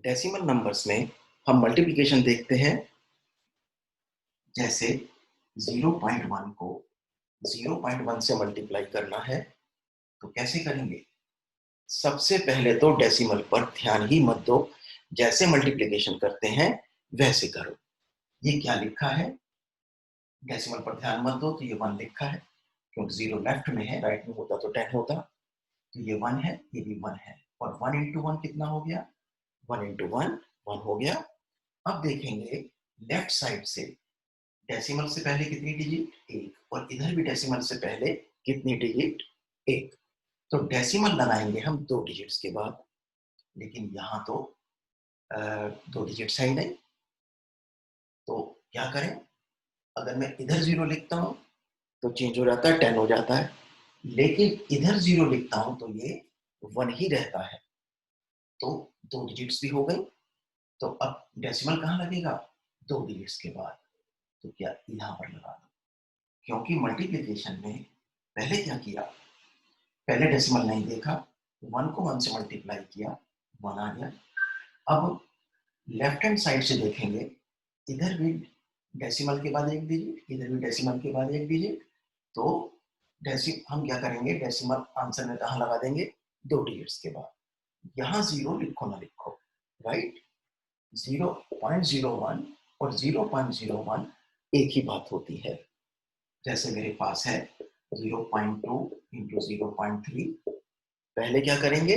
Decimal numbers में हम multiplication देखते हैं। जैसे 0.1 को 0.1 से मल्टीप्लाई करना है तो कैसे करेंगे? सबसे पहले तो डेसिमल पर ध्यान ही मत दो, जैसे मल्टीप्लिकेशन करते हैं वैसे करो। ये क्या लिखा है? डेसिमल पर ध्यान मत दो, तो ये 1 लिखा है, क्योंकि 0 लेफ्ट में है, राइट में होता तो 10 होता। तो ये 1 है, ये भी 1 है, और 1 इंटू 1 कितना हो गया? 1 इंटू 1 1 हो गया। अब देखेंगे लेफ्ट साइड से डेसिमल से पहले कितनी डिजिट? 1, और इधर भी डेसिमल से पहले कितनी डिजिट? 1। तो डेसिमल लगाएंगे हम 2 डिजिट्स के बाद, लेकिन यहाँ तो 2 डिजिट्स है ही नहीं, तो क्या करें? अगर मैं इधर 0 लिखता हूँ तो चेंज हो जाता है, 10 हो जाता है, लेकिन इधर 0 लिखता हूँ तो ये 1 ही रहता है, तो 2 डिजिट्स भी हो गई। तो अब डेसिमल कहाँ लगेगा? 2 डिजिट्स के बाद। तो क्या यहाँ पर लगा दो, क्योंकि मल्टीप्लिकेशन में पहले क्या किया? पहले डेसिमल नहीं देखा, 1 को 1 से मल्टीप्लाई किया, 1 आ गया। अब लेफ्ट हैंड साइड से देखेंगे, इधर भी डेसिमल के बाद 1 डिजिट, इधर भी डेसिमल के बाद 1 डिजिट, तो हम क्या करेंगे? डेसिमल आंसर में कहाँ लगा देंगे? 2 डिजिट्स के बाद। यहाँ 0 लिखो ना लिखो, राइट? 0.01 और 0.01 एक ही बात होती है। जैसे मेरे पास है 0.2 इंटू 0.3, पहले क्या करेंगे?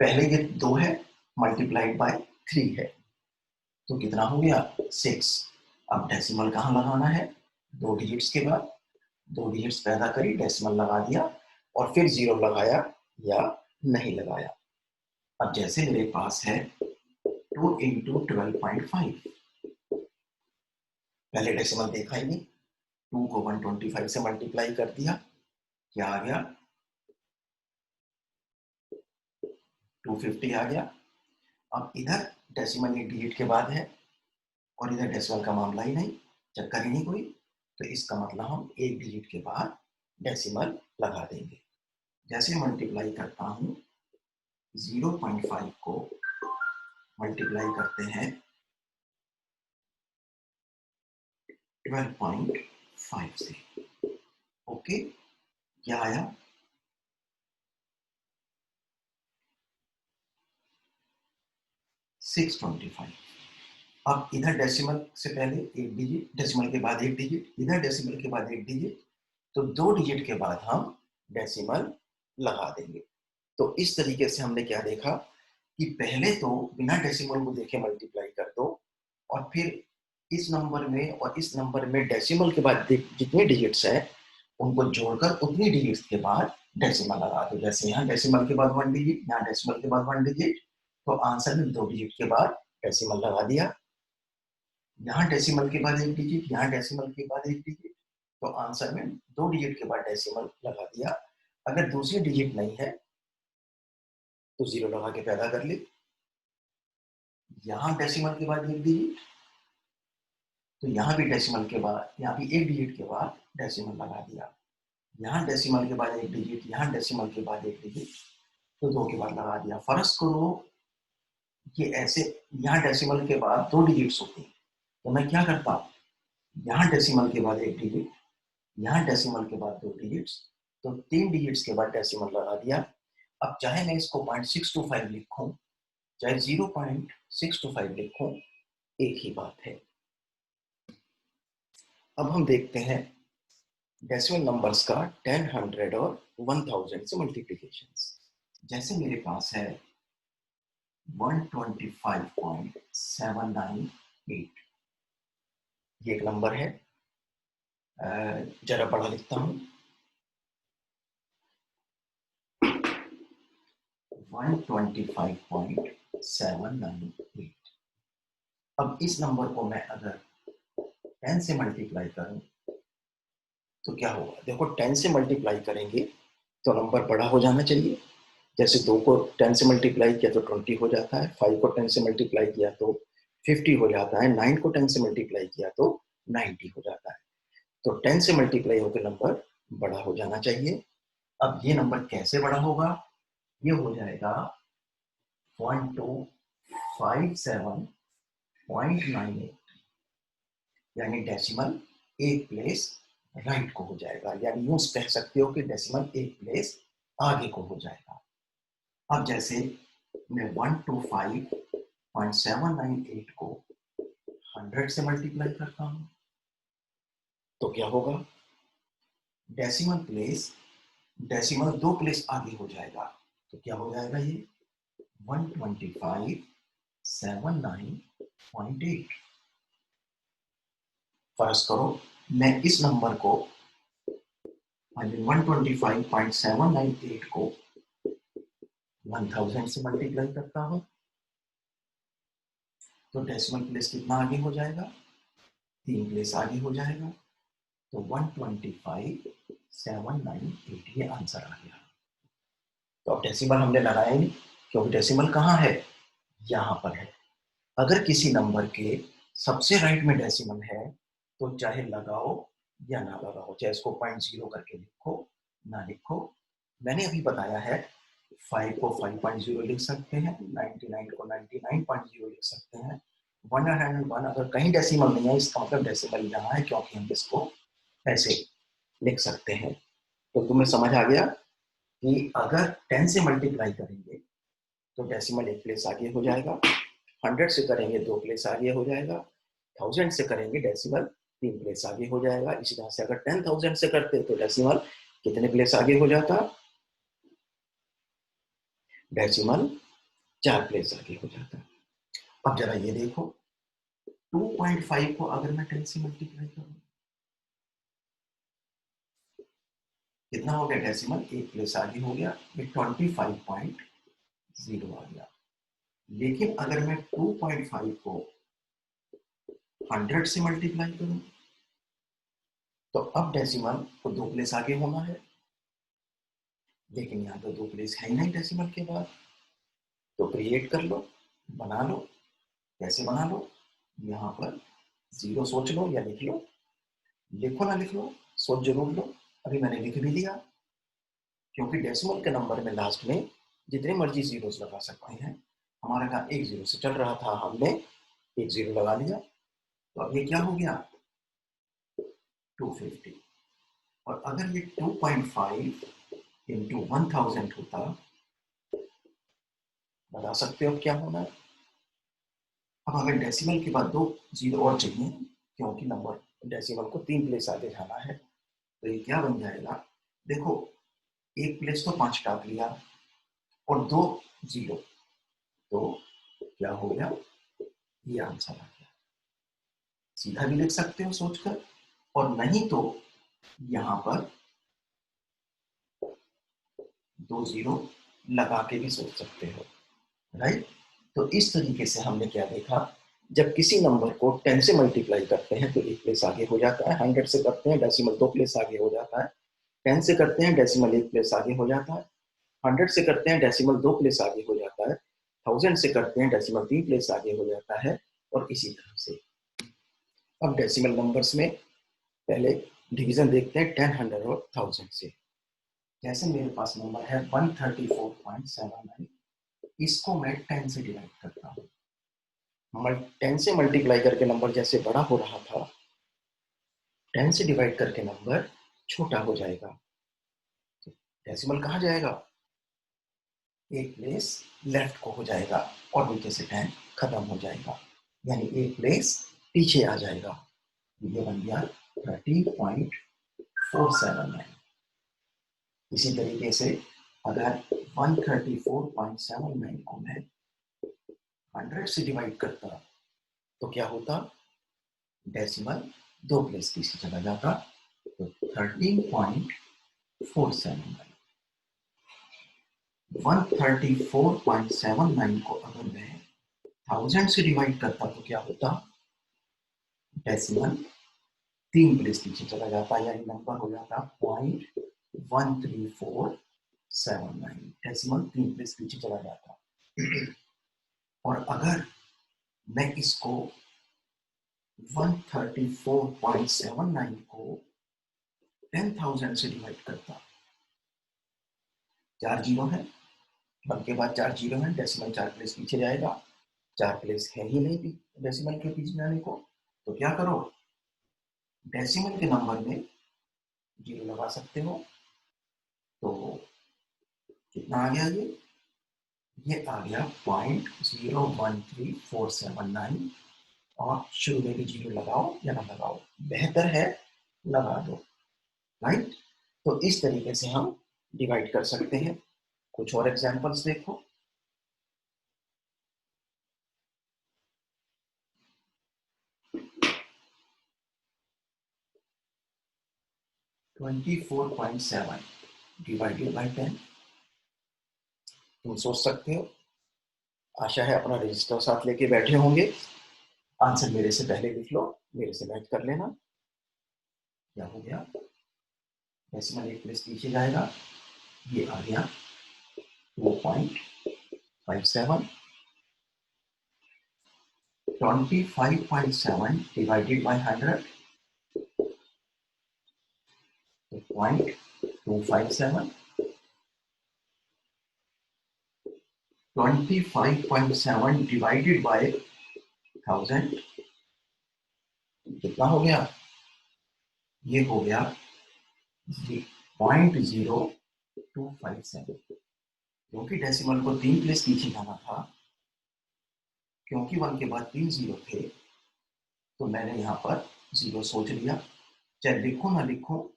पहले ये 2 है, मल्टीप्लाइड बाय 3 है, तो कितना हो गया? 6। अब डेसिमल कहाँ लगाना है? 2 डिजिट्स के बाद। 2 डिजिट्स पैदा करी, डेसिमल लगा दिया, और फिर 0 लगाया या नहीं लगाया। अब जैसे मेरे पास है 2 इंटू 12.5, पहले डेसिमल देखा ही नहीं, 2 को 125 से मल्टीप्लाई कर दिया, क्या आ गया? 250 आ गया। अब इधर डेसिमल 1 डिजिट के बाद है, और इधर डेसिमल का मामला ही नहीं, चक्कर ही नहीं कोई, तो इसका मतलब हम 1 डिजिट के बाद डेसिमल लगा देंगे। जैसे मल्टीप्लाई करता हूँ, 0.5 को मल्टीप्लाई करते हैं 12.5 से, ओके, क्या आया? 625। अब इधर डेसिमल से पहले 1 डिजिट, डेसिमल के बाद 1 डिजिट, इधर डेसिमल के बाद 1 डिजिट, तो 2 डिजिट के बाद हम डेसिमल लगा देंगे। तो इस तरीके से हमने क्या देखा कि पहले तो बिना डेसिमल को देखे मल्टीप्लाई कर दो, और फिर इस नंबर में और इस नंबर में डेसिमल के बाद जितने डिजिट्स है उनको जोड़कर उतनी डिजिट्स के बाद डेसिमल लगा दो। जैसे यहाँ डेसिमल के बाद 1 डिजिट, यहाँ डेसिमल के बाद 1 डिजिट, तो आंसर में 2 डिजिट के बाद डेसिमल लगा दिया। यहाँ डेसिमल के बाद 1 डिजिट, यहाँ डेसिमल के बाद 1 डिजिट, तो आंसर में 2 डिजिट के बाद डेसिमल लगा दिया। अगर दूसरी डिजिट नहीं है तो 0 लगा के पैदा कर ली। यहाँ डेसिमल के बाद 1 डिजिट, तो यहाँ भी डेसिमल के बाद, यहाँ भी 1 डिजिट के बाद डेसिमल लगा दिया। यहाँ डेसिमल के बाद 1 डिजिट, यहाँ डेसिमल के बाद 1 डिजिट, तो 2 के बाद लगा दिया। फर्ज करो ये ऐसे, यहाँ डेसिमल के बाद 2 डिजिट्स होती, तो मैं क्या करता? यहाँ डेसिमल के बाद 1 डिजिट, यहाँ डेसिमल के बाद 2 डिजिट्स, तो 3 डिजिट्स के बाद डेसिमल लगा दिया। अब चाहे मैं इसको 0.625 लिखूं, चाहे 0.625 लिखूं, एक ही बात है। अब हम देखते हैं डेसिमल नंबर्स का 10, 100 और 1000 से मल्टीप्लिकेशंस। जैसे मेरे पास है 125.798, ये एक नंबर है, जरा पढ़ा लिखता हूं, 125.798। अब इस नंबर को मैं अगर 10 से मल्टीप्लाई करूं तो क्या होगा? देखो 10 से मल्टीप्लाई करेंगे तो नंबर बड़ा हो जाना चाहिए। जैसे 2 को 10 से मल्टीप्लाई किया तो 20 हो जाता है, 5 को 10 से मल्टीप्लाई किया तो 50 हो जाता है, 9 को 10 से मल्टीप्लाई किया तो 90 हो जाता है। तो 10 से मल्टीप्लाई होकर नंबर बड़ा हो जाना चाहिए। अब ये नंबर कैसे बड़ा होगा? ये हो जाएगा 125 57.98, यानी डेसिमल एक प्लेस राइट को हो जाएगा, यानी यूं कह सकते हो कि डेसिमल एक प्लेस आगे को हो जाएगा। अब जैसे मैं 125.798 को 100 से मल्टीप्लाई करता हूं तो क्या होगा, डेसिमल प्लेस, डेसिमल दो प्लेस आगे हो जाएगा, तो क्या हो जाएगा ये 125.79.8। फर्ज करो मैं इस नंबर को 125.798 को 1000 से मल्टीप्लाई करता हूं तो डेसिमल प्लेस कितना आगे हो जाएगा, 3 प्लेस आगे हो जाएगा, तो 125.798 ये आंसर आ गया। तो अब डेसिमल हमने लगाया ही नहीं, क्योंकि डेसिमल कहाँ है, यहाँ पर है। अगर किसी नंबर के सबसे राइट में डेसिमल है तो चाहे लगाओ या ना लगाओ, चाहे इसको 0.0 करके लिखो ना लिखो। मैंने अभी बताया है 5 को 5.0 लिख सकते हैं, 99 को 99.0 लिख सकते हैं, 101 अगर कहीं डेसिमल नहीं है इसका मतलब डेसिमल यहाँ है, क्योंकि हम इसको ऐसे लिख सकते हैं। तो तुम्हें समझ आ गया कि अगर 10 से मल्टीप्लाई करेंगे तो डेसिमल एक प्लेस आगे हो जाएगा, 100 से करेंगे 2 प्लेस आगे हो जाएगा, 1000 से करेंगे डेसिमल 3 प्लेस आगे हो जाएगा। इसी तरह से अगर 10,000 से करते तो डेसिमल कितने प्लेस आगे हो जाता, डेसिमल 4 प्लेस आगे हो जाता। अब जरा ये देखो 2.5 को अगर मैं 10 से मल्टीप्लाई करूं कितना हो गया, डेसिमल एक प्लेस आगे हो गया, ये 25.0 आ गया। लेकिन अगर मैं 2.5 को 100 से मल्टीप्लाई करूं तो अब डेसिमल को 2 प्लेस आगे होना है, लेकिन यहाँ तो 2 प्लेस है ही नहीं डेसिमल के बाद, तो क्रिएट कर लो, बना लो। कैसे बना लो, यहाँ पर 0 सोच लो या लिख लो, लिखो ना लिख लो, सोच जरूर लो। अभी मैंने लिख भी दिया, क्योंकि डेसिमल के नंबर में लास्ट में जितने मर्जी जीरोस लगा सकते हैं। हमारे यहाँ एक 0 से चल रहा था, हमने एक 0 लगा लिया, तो अब ये क्या हो गया 250। और अगर ये 2.5 इंटू 1000 होता, बता सकते हो क्या होना है। अब हमें डेसिमल के बाद 2 0 और चाहिए, क्योंकि नंबर डेसिमल को 3 प्लेस आगे जाना है, तो ये क्या बन जाएगा, देखो एक प्लेस तो 5 काट लिया और 2 0, तो क्या हो गया, ये आंसर आ गया। सीधा भी लिख सकते हो सोचकर, और नहीं तो यहां पर 2 0 लगा के भी सोच सकते हो, राइट। तो इस तरीके से हमने क्या देखा, जब किसी नंबर को 10 से मल्टीप्लाई करते हैं तो एक प्लेस आगे हो जाता है, 100 से करते हैं डेसिमल 2 प्लेस आगे हो जाता है, 10 से करते हैं डेसिमल एक प्लेस आगे हो जाता है, 100 से करते हैं डेसिमल 2 प्लेस आगे हो जाता है, 1000 से करते हैं डेसिमल 3 प्लेस आगे हो जाता है, और इसी तरह से। अब डेसिमल नंबर्स में पहले डिवीजन देखते हैं 10, 100 और 1000 से। जैसे मेरे पास नंबर है 134.79, इसको मैं 10 से डिवाइड करता हूँ। 10 से मल्टीप्लाई करके नंबर जैसे बड़ा हो रहा था, 10 से डिवाइड करके नंबर छोटा हो जाएगा, तो डेसिमल कहाँ जाएगा, एक प्लेस लेफ्ट को हो जाएगा और नीचे से 10 खत्म हो जाएगा, यानी एक प्लेस पीछे आ जाएगा। ये बन गया 30.479। इसी तरीके से अगर 134.79 को मैं 100 से डिवाइड करता तो क्या होता, डेसिमल 2 प्लेस पीछे चला जाता, तो 13.479। 134.79 को अगर मैं 1000 से डिवाइड करता तो क्या होता, डेसिमल 3 प्लेस पीछे चला जाता, यानी नंबर हो जाता 0.13479, डेसिमल 3 प्लेस पीछे चला जाता। और अगर मैं इसको 134.79 को 10,000 से डिवाइड करता, 4 जीरो है, 1 के बाद 4 जीरो है, डेसिमल 4 प्लेस पीछे जाएगा, 4 प्लेस है ही नहीं डेसिमल के पीछे जाने को, तो क्या करो, डेसिमल के नंबर में जीरो लगा सकते हो। तो कितना आ गया ये आ गया 0.01347 और शुरू में भी जीरो लगाओ या ना लगाओ, बेहतर है लगा दो, राइट। तो इस तरीके से हम डिवाइड कर सकते हैं। कुछ और एग्जांपल्स देखो। 24.7 डिवाइडेड बाई 10। तुम सोच सकते हो, आशा है अपना रजिस्टर साथ लेके बैठे होंगे। आंसर मेरे से पहले लिख लो, मेरे से मैच कर लेना। क्या हो गया, डेसिमल एक प्लेस पीछे जाएगा, ये आ गया 2.57। 25.7 डिवाइडेड बाई 100 तो 0.257। 25.7 डिवाइडेड बाई 1000 कितना हो गया, ये हो गया 0.0257। क्योंकि डेसिमल को 3 प्लेस पीछे जाना था, क्योंकि 1 के बाद 3 जीरो थे, तो मैंने यहाँ पर जीरो सोच लिया, चाहे लिखो ना लिखो,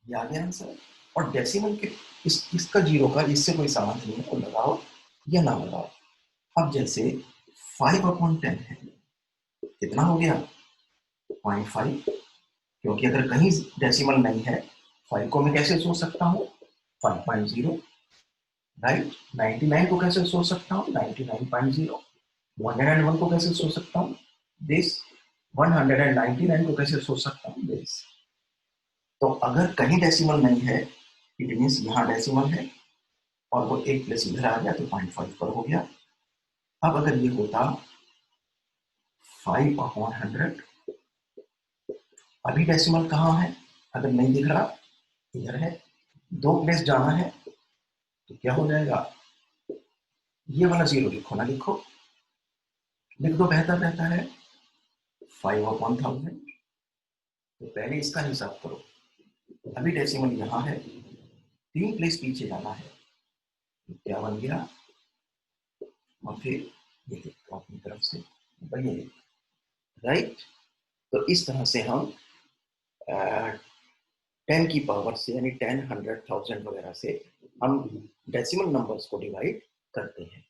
ये आ गया आंसर। और डेसिमल के इसका जीरो का इससे कोई संबंध नहीं है, तो लगाओ या ना लगाओ। अब जैसे 5/10 है, कितना हो गया 0.5, क्योंकि अगर कहीं डेसिमल नहीं है 5 को मैं कैसे सोच सकता हूँ 5.0, राइट। 99 को कैसे सोच सकता हूँ 99.0। 101 को कैसे सोच सकता हूँ दिस। 199 को कैसे सोच सकता हूँ दिस। तो अगर कहीं डेसिमल नहीं है, इट मीन्स यहाँ डेसिमल है और वो एक प्लेस इधर आ गया तो 0.5 पर हो गया। अब अगर ये होता 5/100, अभी डेसिमल कहाँ है, अगर नहीं दिख रहा इधर है, 2 प्लेस जाना है, तो क्या हो जाएगा, ये वाला जीरो लिखो ना लिखो, लिख दो बेहतर रहता है। 5/1000, तो पहले इसका हिसाब करो, अभी डेसिमल यहाँ है, 3 प्लेस पीछे जाना है, तो क्या बन गया, और फिर ये देखो अपनी तरफ से बढ़िया, राइट। तो इस तरह से हम 10 की पावर से यानी 10, 100, 1000 वगैरह से हम डेसिमल नंबर्स को डिवाइड करते हैं।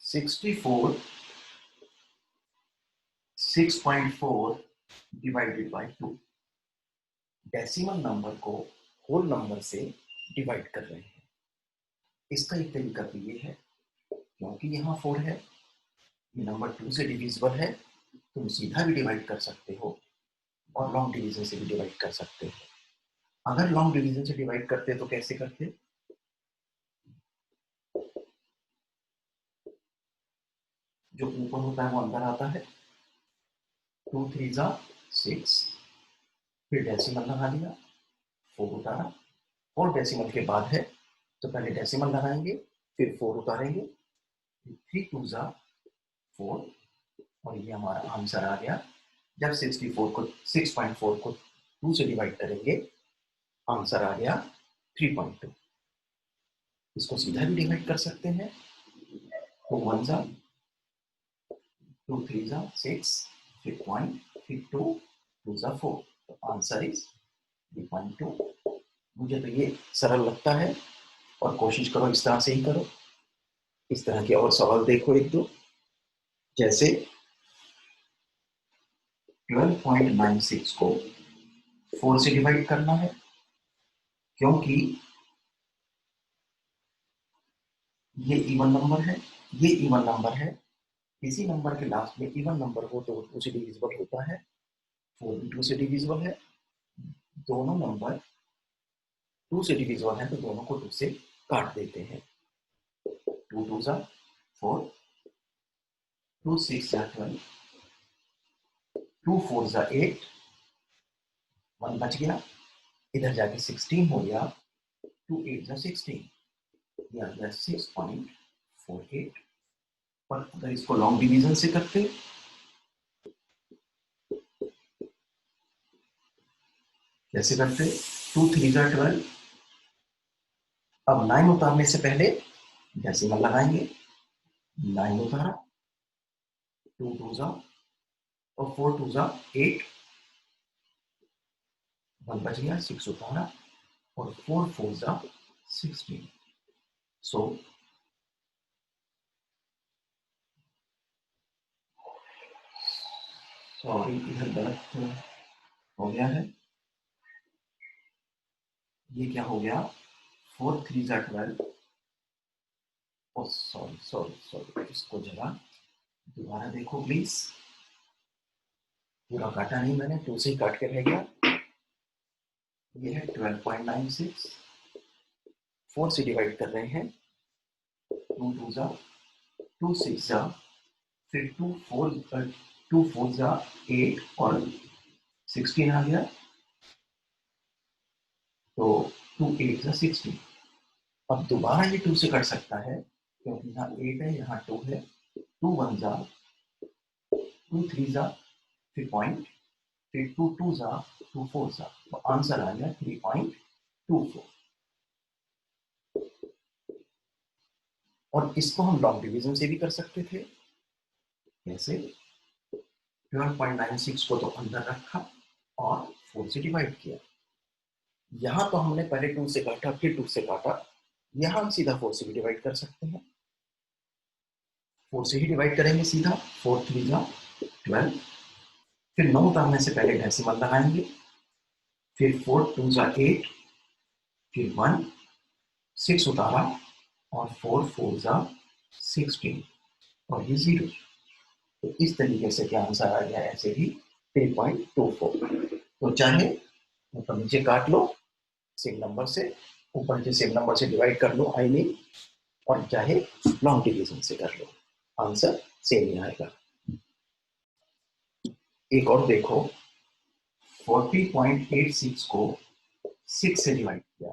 64 6.4 डिवाइडेड बाई 2, डेसिमल नंबर को होल नंबर से डिवाइड कर रहे हैं। इसका एक तरीका तो ये है, क्योंकि यहाँ 4 है, ये नंबर 2 से डिविजिबल है, तुम सीधा भी डिवाइड कर सकते हो और लॉन्ग डिवीजन से भी डिवाइड कर सकते हो। अगर लॉन्ग डिवीजन से डिवाइड करते तो कैसे करते, जो ऊपर होता है वो अंदर आता है, 2 3 जा 6, फिर डेसिमल लगा दिया, 4 उतारा, और डेसिमल के बाद है तो पहले डेसिमल लगाएंगे फिर 4 उतारेंगे, 3 2 जा 4, और ये हमारा आंसर आ गया। जब 64 को 6.4 को 2 से डिवाइड करेंगे, आंसर आ गया 3.2। इसको सीधा भी डिवाइड कर सकते हैं, तो 1 जा 2 3 जा 6, फिर पॉइंट, फिर 2 2 जा 4, तो आंसर इज 3.2। मुझे तो ये सरल लगता है, और कोशिश करो इस तरह से ही करो। इस तरह के और सवाल देखो एक दो, जैसे 12.96 को 4 से डिवाइड करना है, क्योंकि ये इवन नंबर है, ये इवन नंबर है, किसी नंबर के लास्ट में इवन नंबर हो तो 2 से डिविजिबल होता है, 4 भी 2 से डिविजिबल है, दोनों नंबर 2 से डिविजिबल है तो दोनों को 2 से काट देते हैं, 2 2 जा 4, 2 6 जा 12, 2 4 जा 8, 1 बच गया, इधर जाके 16 हो गया, 2 8 जा 16, ये आ गया 6.42। और अगर इसको लॉन्ग डिवीजन से करते, कैसे करते, 2 3 जा 12। अब 9 उतारने से पहले डेसिमल लगाएंगे, 9 उतारा, 2 2 जा और 4 2 जा 8, 1 बच गया, 6 उतारा और 4 4 जा 16। सो सॉरी, इधर गलत हो गया है, ये क्या हो गया, 4 3 जा 12। ओ सॉरी सॉरी सॉरी, इसको जरा दोबारा देखो प्लीज, पूरा काटा नहीं मैंने, 2 से काट के रह गया। ये है 12.96, 4 से डिवाइड कर रहे हैं, 2 2 जा 2 6 जा, फिर 2 4 जा 8 और 16 आ गया, तो 2 8 जा 16। अब दोबारा ये 2 से कट सकता है क्योंकि यहाँ 8 है, यहाँ 2 है, 2 1 जा 2 3 जा, फिर पॉइंट, फिर 2 2 जा 2 4 जा, तो आंसर आ गया 3.24। और इसको हम लॉन्ग डिवीजन से भी कर सकते थे, कैसे, 12.96 को तो अंदर रखा और 4 से डिवाइड किया। यहां तो हमने पहले 2 से काटा फिर 2 से काटा, यहां हम सीधा 4 से भी डिवाइड कर सकते हैं, 4 से ही डिवाइड करेंगे सीधा, 4 3 जा 12, फिर 9 उतारने से पहले डेसिमल लगाएंगे, फिर 4 2 जा 8, फिर 1 6 उतारा और 4 4 जा 16 और ये 0। तो इस तरीके से क्या आंसर आ गया, ऐसे ही 3.24। तो चाहे ऊपर नीचे काट लो सेम नंबर से, ऊपर नीचे सेम नंबर से डिवाइड कर लो आई मीन, और चाहे लॉन्ग डिवीजन से कर लो, आंसर सेम ही आएगा। एक और देखो, 40.86 को 6 से डिवाइड किया,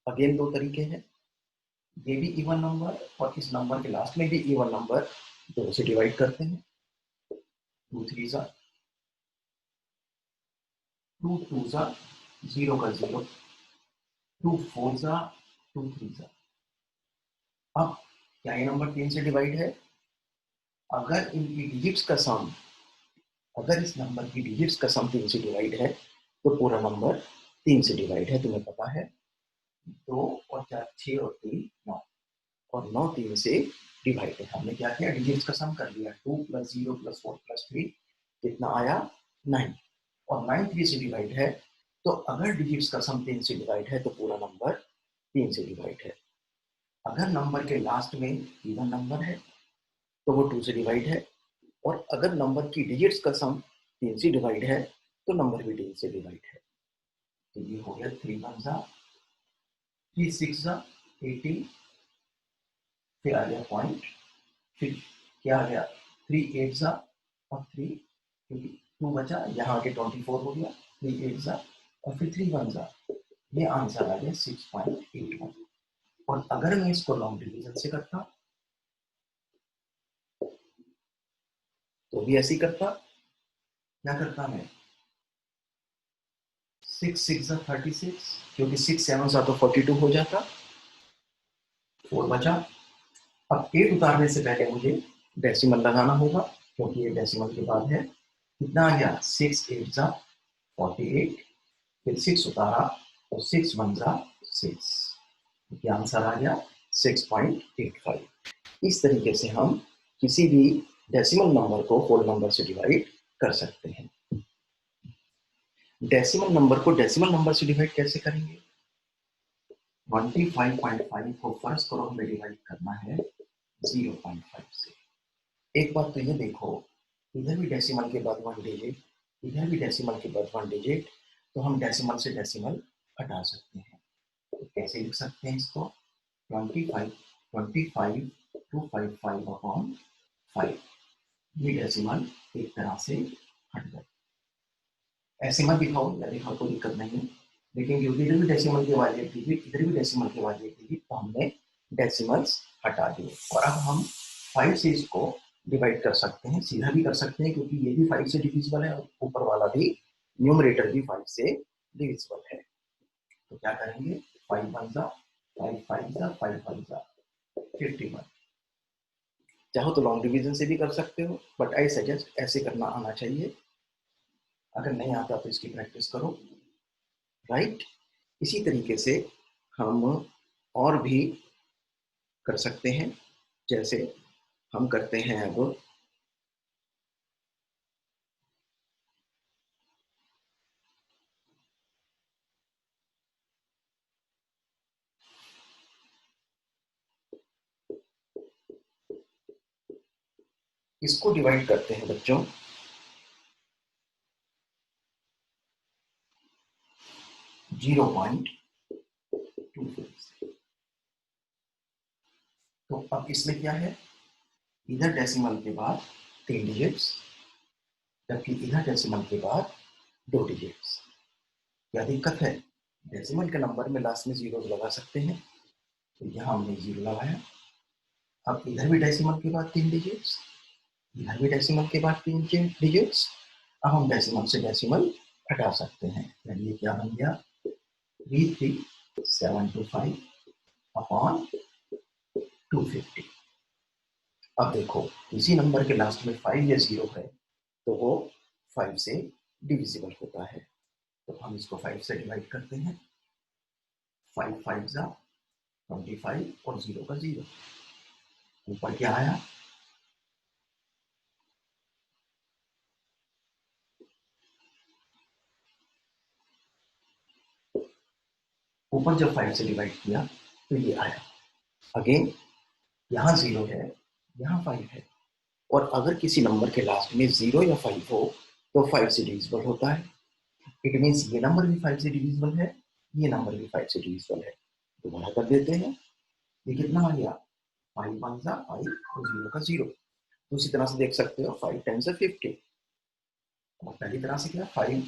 अगेन 2 तरीके हैं, ये भी इवन नंबर और इस नंबर के लास्ट में भी इवन नंबर, 2 से डिवाइड करते हैं, 2 3 जा 2 2 जा 0 का 0, 2 4 जा 2 3 जा। अब क्या ये नंबर 3 से डिवाइड है, अगर इनकी डिजिट्स का सम, अगर इस नंबर की डिजिट्स का सम 3 से डिवाइड है तो पूरा नंबर 3 से डिवाइड है, तुम्हें पता है, 2 और 4 6 और 3 9, और 9 3 से डिवाइड है। हमने क्या किया, डिजिट्स का सम कर लिया, 2 + 0 + 4 + 3 कितना आया, 9, और 9 3 से डिवाइड है, तो अगर डिजिट्स का सम 3 से डिवाइड है तो पूरा नंबर 3 से डिवाइड है। अगर नंबर के लास्ट में इवन नंबर है तो वो 2 से डिवाइड है, और अगर नंबर की डिजिट्स का सम 3 से डिवाइड है तो नंबर भी 3 से डिवाइड है। तो ये हो गया 3 1 जा 3 6 जा 18, फिर आ गया पॉइंट, फिर क्या आ गया, 3 8 जा और 3, क्योंकि 2 बचा यहाँ आके 24 हो गया, 3 8 जा और फिर 3 1 जा, ये आंसर आ गया 6.81। और अगर मैं इसको लॉन्ग डिवीजन से करता तो भी ऐसे ही करता, क्या करता मैं, 6 6 जा 36, क्योंकि 6 7 जा तो 42 हो जाता, 4 बचा। अब 8 उतारने से पहले मुझे डेसिमल लगाना होगा क्योंकि ये डेसिमल के बाद है, कितना आ गया, 6 8 जा 48, फिर 6 उतारा और 6 1 जा 6, ये आंसर आ गया 6.85। इस तरीके से हम किसी भी डेसिमल नंबर को होल नंबर से डिवाइड कर सकते हैं। डेसिमल नंबर को डेसिमल नंबर से डिवाइड कैसे करेंगे, 25.5 को फर्स्ट क्रॉस में डिवाइड करना है 0.5 से। एक बात तो ये देखो, इधर भी डेसिमल के बाद 1 डिजिट, इधर भी डेसिमल के बाद 1 डिजिट, तो हम डेसिमल से डेसिमल हटा सकते हैं। तो कैसे लिख सकते हैं इसको, 25 255/5, ये डेसिमल एक तरह से हट गए। ऐसे मत दिखाओ, या दिखाओ कोई दिक्कत नहीं है, लेकिन क्योंकि इधर भी डेसिमल के बाद 1 डिजिट, इधर भी डेसिमल के बाद 1 डिजिट, तो हमने डेसिमल्स हटा दिए। और अब हम 5 से इसको डिवाइड कर सकते हैं, सीधा भी कर सकते हैं क्योंकि ये भी 5 से डिविजिबल है और ऊपर वाला भी न्यूमरेटर भी 5 से डिविजिबल है। तो क्या करेंगे, 5 1 जा 5 5 जा 5 5 जा 51। चाहो तो लॉन्ग डिवीजन से भी कर सकते हो, बट आई सजेस्ट ऐसे करना आना चाहिए। अगर नहीं आता तो इसकी प्रैक्टिस करो, राइट। इसी तरीके से हम और भी कर सकते हैं, जैसे हम करते हैं अब इसको डिवाइड करते हैं बच्चों 0.25 से। तो अब इसमें क्या है, इधर डेसिमल के बाद 3 डिजिट्स, जबकि इधर डेसिमल के बाद 2 डिजिट्स। क्या दिक्कत है, डेसिमल के नंबर में लास्ट में जीरो लगा सकते हैं, तो यहाँ हमने जीरो लगाया। अब इधर भी डेसिमल के बाद 3 डिजिट्स, इधर भी डेसिमल के बाद 3 डिजिट्स। अब हम डेसिमल से डेसिमल हटा सकते हैं, यानी ये क्या बन गया, 33725 अपॉन 250। अब देखो इसी नंबर के लास्ट में 5 या 0 है तो वो 5 से डिविजिबल होता है, तो हम इसको 5 से डिवाइड करते हैं। 5 5 जा 25 और 0 का 0। ऊपर क्या आया, ऊपर जब 5 से डिवाइड किया तो ये आया। अगेन यहाँ 0 है, यहाँ 5 है, और अगर किसी नंबर के लास्ट में 0 या 5 हो तो 5 से डिविजिबल होता है। इट मीन्स ये नंबर भी 5 से डिविजिबल है, ये नंबर भी 5 से डिविजिबल है। दोबारा कर देते हैं, ये कितना आ गया, 5 1 जा 5 और 0 का 0। दूसरी तरह से देख सकते हो, 5 10 से 50, और पहली तरह से क्या, 5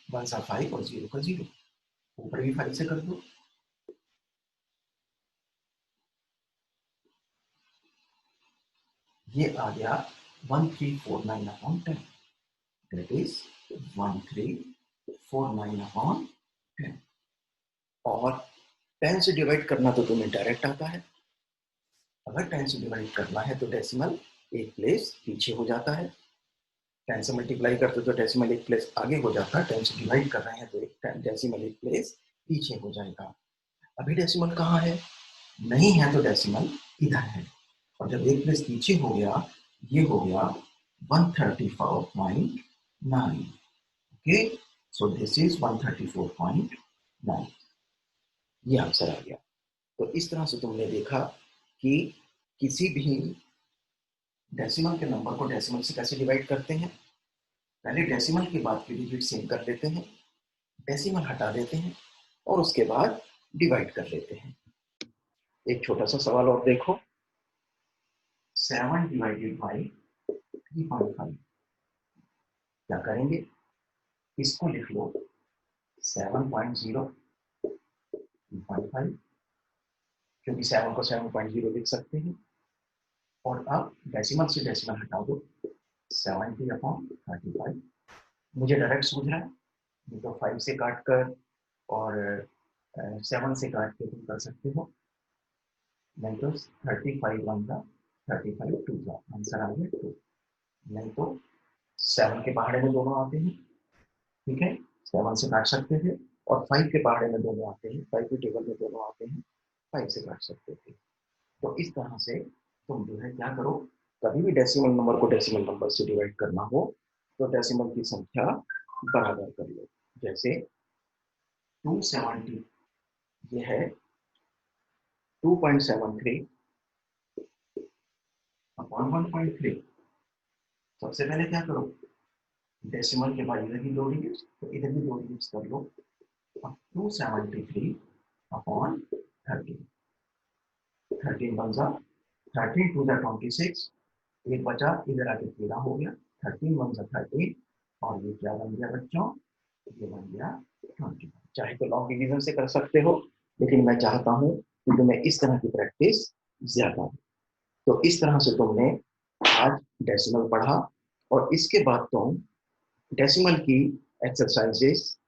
1 जा 5 और 0 का 0। ऊपर भी 5 से कर दो, ये आ गया 1349 अपॉन 10, दैट इज 1349 अपॉन 10। और 10 से डिवाइड करना तो तुम्हें डायरेक्ट आता है। अगर 10 से डिवाइड करना है तो डेसिमल एक प्लेस पीछे हो जाता है। 10 से मल्टीप्लाई करते तो डेसिमल एक प्लेस आगे हो जाता है, 10 से डिवाइड कर रहे हैं तो एक डेसिमल एक प्लेस पीछे हो जाएगा। अभी डेसिमल कहाँ है, नहीं है तो डेसिमल इधर है, और जब एक प्लेस पीछे हो गया, ये हो गया 134.9। ओके, सो दिस इज 134.9, ये आंसर आ गया। तो इस तरह से तुमने देखा कि किसी भी डेसिमल के नंबर को डेसिमल से कैसे डिवाइड करते हैं। पहले डेसिमल के बाद की डिजिट सेम कर लेते हैं, डेसिमल हटा देते हैं और उसके बाद डिवाइड कर लेते हैं। एक छोटा सा सवाल और देखो, 7 डिवाइडेड बाई 3.5। क्या करेंगे, इसको लिख लो 7.0 क्योंकि 7 को 7.0 लिख सकते हैं। और अब डेसिमल से डेसिमल हटा दो, 70/35। मुझे डायरेक्ट सूझ रहा है, नहीं तो 5 से काट कर और 7 से काट के तुम कर सकते हो, नहीं तो 35 1 जा 35 2 जा, आंसर आ गया 2। नहीं तो 7 के पहाड़े में दोनों आते हैं, ठीक है, 7 से काट सकते थे, और 5 के पहाड़े में दोनों आते हैं, 5 के टेबल में दोनों आते हैं, 5 से काट सकते थे। तो इस तरह से तुम जो है क्या करो, कभी भी डेसिमल नंबर को डेसिमल नंबर से डिवाइड करना हो तो डेसिमल की संख्या बराबर कर लो। जैसे 270, ये है 2.73 अपॉन 1.3। सबसे पहले क्या करो, डेसिमल के बाद इधर की दो डिजिट्स, तो इधर भी दो डिजिट्स कर लो। 273 अपॉन 13, 13 बन जा 13 2 जा 26, एक बचा इधर आके 13 हो गया, 13 1 जा 13, और ये क्या बन गया बच्चों, ये बन गया 20। चाहे तो लॉन्ग डिवीजन से कर सकते हो, लेकिन मैं चाहता हूँ कि तुम्हें इस तरह की प्रैक्टिस ज्यादा हो। तो इस तरह से तुमने आज डेसिमल पढ़ा और इसके बाद तुम डेसिमल की एक्सरसाइजेस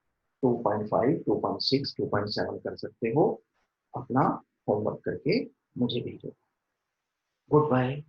2.5, 2.6, 2.7 कर सकते हो। अपना होमवर्क करके मुझे भेजो। Good bye.